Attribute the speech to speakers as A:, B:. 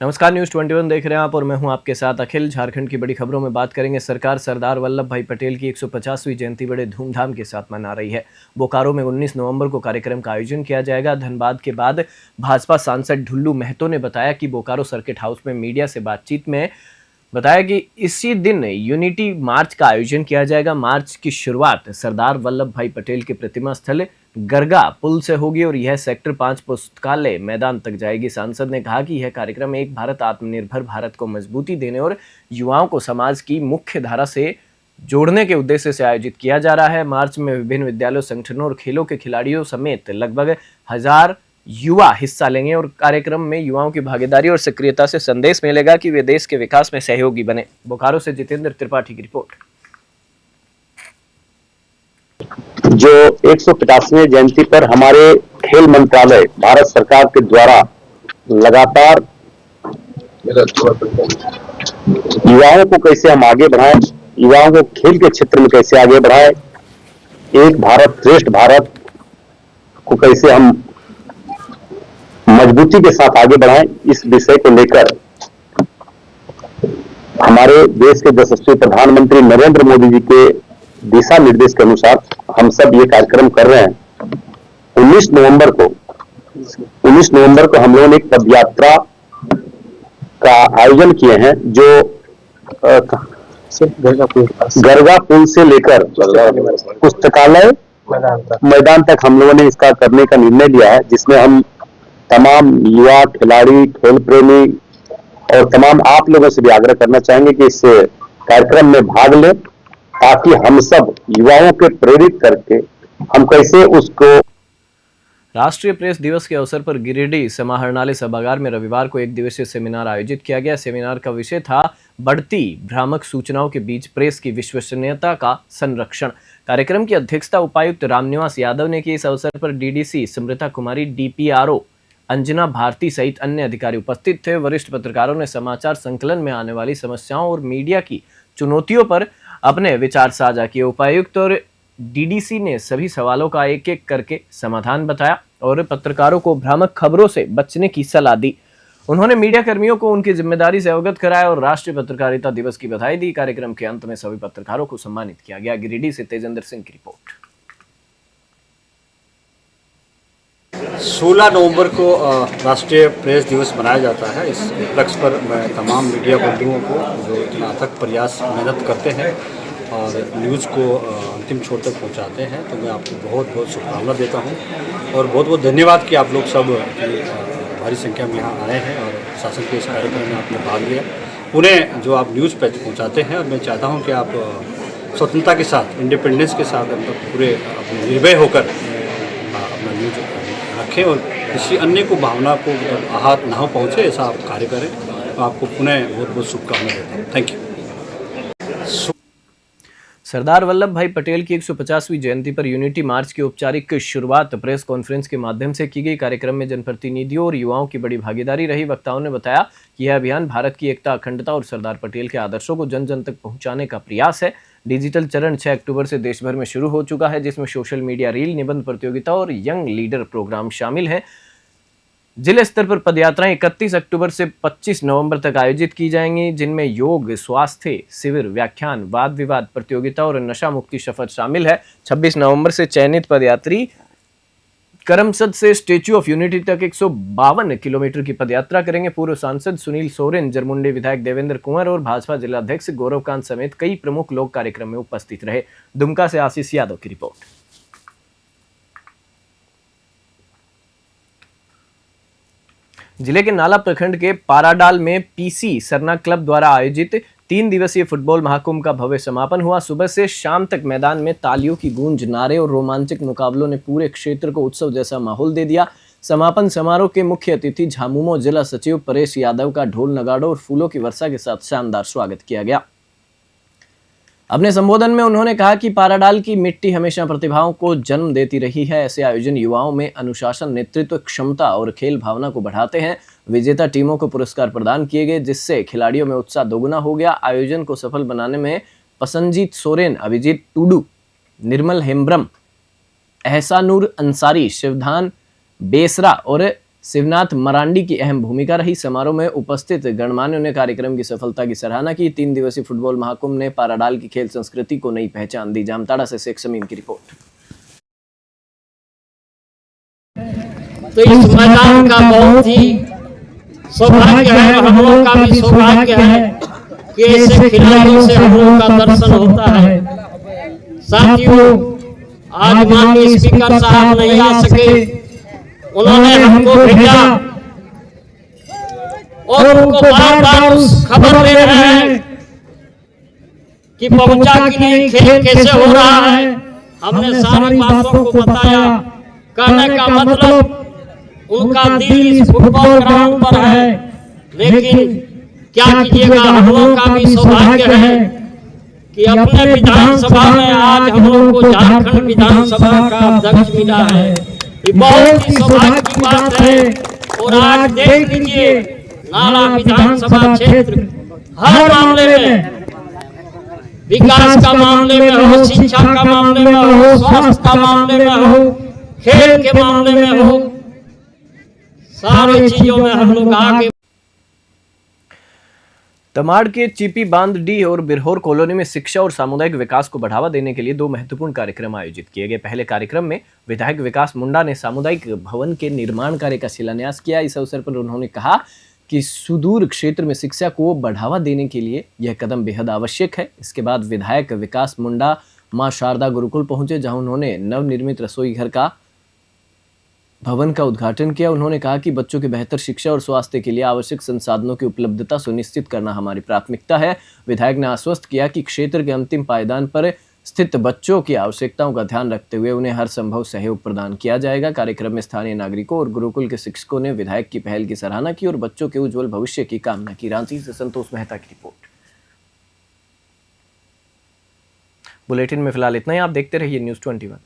A: नमस्कार, न्यूज़ 21 देख रहे हैं आप और मैं हूं आपके साथ अखिल। झारखंड की बड़ी खबरों में बात करेंगे। सरकार सरदार वल्लभ भाई पटेल की 150वीं जयंती बड़े धूमधाम के साथ मना रही है। बोकारो में 19 नवंबर को कार्यक्रम का आयोजन किया जाएगा। धनबाद के बाद भाजपा सांसद ढुल्लू महतो ने बताया कि बोकारो सर्किट हाउस में मीडिया से बातचीत में बताया कि इसी दिन यूनिटी मार्च का आयोजन किया जाएगा। मार्च की शुरुआत सरदार वल्लभ भाई पटेल के प्रतिमा स्थल गरगा पुल से होगी और यह सेक्टर 5 पुस्तकालय मैदान तक जाएगी। सांसद ने कहा कि यह कार्यक्रम एक भारत आत्मनिर्भर भारत को मजबूती देने और युवाओं को समाज की मुख्य धारा से जोड़ने के उद्देश्य से आयोजित किया जा रहा है। मार्च में विभिन्न विद्यालयों, संगठनों और खेलों के खिलाड़ियों समेत लगभग 1000 युवा हिस्सा लेंगे और कार्यक्रम में युवाओं की भागीदारी और सक्रियता से संदेश मिलेगा कि वे देश के विकास में सहयोगी बने। बोकारो से जितेंद्र त्रिपाठी की रिपोर्ट।
B: जो 150वें जयंती पर हमारे खेल मंत्रालय भारत सरकार के द्वारा लगातार युवाओं को कैसे हम आगे बढ़ाएं, युवाओं को खेल के क्षेत्र में कैसे आगे बढ़ाएं, एक भारत श्रेष्ठ भारत को कैसे हम मजबूती के साथ आगे बढ़ाएं, इस विषय को लेकर हमारे देश के यशस्वी प्रधानमंत्री नरेंद्र मोदी जी के दिशा निर्देश के अनुसार हम सब ये कार्यक्रम कर रहे हैं। 19 नवंबर को हम लोगों ने एक पद यात्रा का आयोजन किए हैं जो गरगा पुल से लेकर पुस्तकालय मैदान तक हम लोगों ने इसका करने का निर्णय लिया है, जिसमें हम तमाम युवा खिलाड़ी, खेल प्रेमी और तमाम आप लोगों से भी आग्रह करना चाहेंगे कि इस कार्यक्रम में भाग लें, ताकि हम सब युवाओं के प्रेरित करके हम कैसे उसको।
A: राष्ट्रीय प्रेस दिवस के अवसर पर गिरिडीह समाहरणालय सभागार में रविवार को एक दिवसीय सेमिनार आयोजित किया गया। सेमिनार का विषय था बढ़ती भ्रामक सूचनाओं के बीच प्रेस की विश्वसनीयता का संरक्षण। कार्यक्रम की अध्यक्षता उपायुक्त रामनिवास यादव ने की। इस अवसर पर डीडीसी समृता कुमारी, डीपीआरओ अंजना भारती सहित अन्य अधिकारी उपस्थित थे। वरिष्ठ पत्रकारों ने समाचार संकलन में आने वाली समस्याओं और मीडिया की चुनौतियों पर अपने विचार साझा किए। उपायुक्त और डीडीसी ने सभी सवालों का एक एक करके समाधान बताया और पत्रकारों को भ्रामक खबरों से बचने की सलाह दी। उन्होंने मीडिया कर्मियों को उनकी जिम्मेदारी से अवगत कराया और राष्ट्रीय पत्रकारिता दिवस की बधाई दी। कार्यक्रम के अंत में सभी पत्रकारों को सम्मानित किया गया। गिरिडीह से तेजेंद्र सिंह की रिपोर्ट।
C: 16 नवंबर को राष्ट्रीय प्रेस दिवस मनाया जाता है। इस उपलक्ष्य पर मैं तमाम मीडिया बंधुओं को जो इतना अथक प्रयास मेहनत करते हैं और न्यूज़ को अंतिम छोर तक पहुंचाते हैं, तो मैं आपको बहुत बहुत शुभकामना देता हूं और बहुत बहुत धन्यवाद कि आप लोग सब भारी संख्या में यहाँ आए हैं और शासन के इस कार्यक्रम में आपने भाग लिया। उन्हें जो आप न्यूज़ पहुँचाते हैं, और मैं चाहता हूँ कि आप स्वतंत्रता के साथ, इंडिपेंडेंस के साथ पूरे अपने निर्भय होकर अपना न्यूज़ रखें और किसी अन्य को भावना को आहत ना पहुँचे, ऐसा आप कार्य करें। आपको पुनः बहुत बहुत शुभकामनाएं देता हूँ। Thank you.
A: सरदार वल्लभ भाई पटेल की 150वीं जयंती पर यूनिटी मार्च की औपचारिक शुरुआत प्रेस कॉन्फ्रेंस के माध्यम से की गई। कार्यक्रम में जनप्रतिनिधियों और युवाओं की बड़ी भागीदारी रही। वक्ताओं ने बताया कि यह अभियान भारत की एकता, अखंडता और सरदार पटेल के आदर्शों को जन जन तक पहुंचाने का प्रयास है। डिजिटल चरण 6 अक्टूबर से देश भर में शुरू हो चुका है, जिसमें सोशल मीडिया रील, निबंध प्रतियोगिता और यंग लीडर प्रोग्राम शामिल हैं। जिले स्तर पर पदयात्राएं 31 अक्टूबर से 25 नवंबर तक आयोजित की जाएंगी, जिनमें योग, स्वास्थ्य शिविर, व्याख्यान, वाद विवाद प्रतियोगिता और नशा मुक्ति शपथ शामिल है। 26 नवंबर से चयनित पदयात्री करमसद से स्टेच्यू ऑफ यूनिटी तक 152 किलोमीटर की पदयात्रा करेंगे। पूर्व सांसद सुनील सोरेन, जरमुंडे विधायक देवेंद्र कुंवर और भाजपा जिलाध्यक्ष गौरवकांत समेत कई प्रमुख लोग कार्यक्रम में उपस्थित रहे। दुमका से आशीष यादव की रिपोर्ट। जिले के नाला प्रखंड के पाराडाल में पीसी सरना क्लब द्वारा आयोजित 3 दिवसीय फुटबॉल महाकुंभ का भव्य समापन हुआ। सुबह से शाम तक मैदान में तालियों की गूंज, नारे और रोमांचक मुकाबलों ने पूरे क्षेत्र को उत्सव जैसा माहौल दे दिया। समापन समारोह के मुख्य अतिथि झामुमो जिला सचिव परेश यादव का ढोल, नगाड़ों और फूलों की वर्षा के साथ शानदार स्वागत किया गया। अपने संबोधन में उन्होंने कहा कि पाराडाल की मिट्टी हमेशा प्रतिभाओं को जन्म देती रही है। ऐसे आयोजन युवाओं में अनुशासन, नेतृत्व क्षमता और खेल भावना को बढ़ाते हैं। विजेता टीमों को पुरस्कार प्रदान किए गए, जिससे खिलाड़ियों में उत्साह दोगुना हो गया। आयोजन को सफल बनाने में पसंजीत सोरेन, अभिजीत टूडू, निर्मल हेम्ब्रम, एहसानूर अंसारी, शिवधान बेसरा और शिवनाथ मरांडी की अहम भूमिका रही। समारोह में उपस्थित गणमान्यों ने कार्यक्रम की सफलता की सराहना की। 3 दिवसीय फुटबॉल महाकुंभ ने पाराडाल की खेल संस्कृति को नई पहचान दी। जामताड़ा से शेख शमीम की रिपोर्ट।
D: तो इस मैदान का बहुत ही सौभाग्य है, हम लोग का भी सौभाग्य है कि ऐसे खिलाड़ियों से हम लोग का दर्शन होता है। साथियों, आज माननीय स्पीकर साहब नहीं आ सके, उन्होंने हमको भेजा और उनको बार बार उस खबर दे रहे हैं कि पहुंचा कि नहीं, खेल कैसे हो रहा है। हमने सारी बातों को बताया। कहने का मतलब उनका दिल इस फुटबॉल ग्राउंड पर है, लेकिन क्या कीजिएगा, हम लोग का भी सौभाग्य है कि अपने विधानसभा में आज हम लोग को झारखंड विधानसभा का अध्यक्ष मिला है। ये बहुत ही सौभाग्य की बात है। और आज देख लीजिए, नाला विधानसभा क्षेत्र हर मामले में, विकास का मामले में हो, शिक्षा का मामले में हो, स्वास्थ्य का मामले में हो, खेल के मामले में हो, सारी चीजों में हम लोग आगे।
A: तमाड़ के चिपी बांध डी और बिरहोर कॉलोनी में शिक्षा और सामुदायिक विकास को बढ़ावा देने के लिए 2 महत्वपूर्ण कार्यक्रम आयोजित किए गए। पहले कार्यक्रम में विधायक विकास मुंडा ने सामुदायिक भवन के निर्माण कार्य का शिलान्यास किया। इस अवसर पर उन्होंने कहा कि सुदूर क्षेत्र में शिक्षा को बढ़ावा देने के लिए यह कदम बेहद आवश्यक है। इसके बाद विधायक विकास मुंडा मां शारदा गुरुकुल पहुंचे, जहां उन्होंने नवनिर्मित रसोई घर का भवन का उद्घाटन किया। उन्होंने कहा कि बच्चों की बेहतर शिक्षा और स्वास्थ्य के लिए आवश्यक संसाधनों की उपलब्धता सुनिश्चित करना हमारी प्राथमिकता है। विधायक ने आश्वस्त किया कि क्षेत्र के अंतिम पायदान पर स्थित बच्चों की आवश्यकताओं का ध्यान रखते हुए उन्हें हर संभव सहयोग प्रदान किया जाएगा। कार्यक्रम में स्थानीय नागरिकों और गुरुकुल के शिक्षकों ने विधायक की पहल की सराहना की और बच्चों के उज्जवल भविष्य की कामना की। रांची से संतोष मेहता की रिपोर्ट। बुलेटिन में फिलहाल इतना ही। आप देखते रहिए न्यूज़ 21।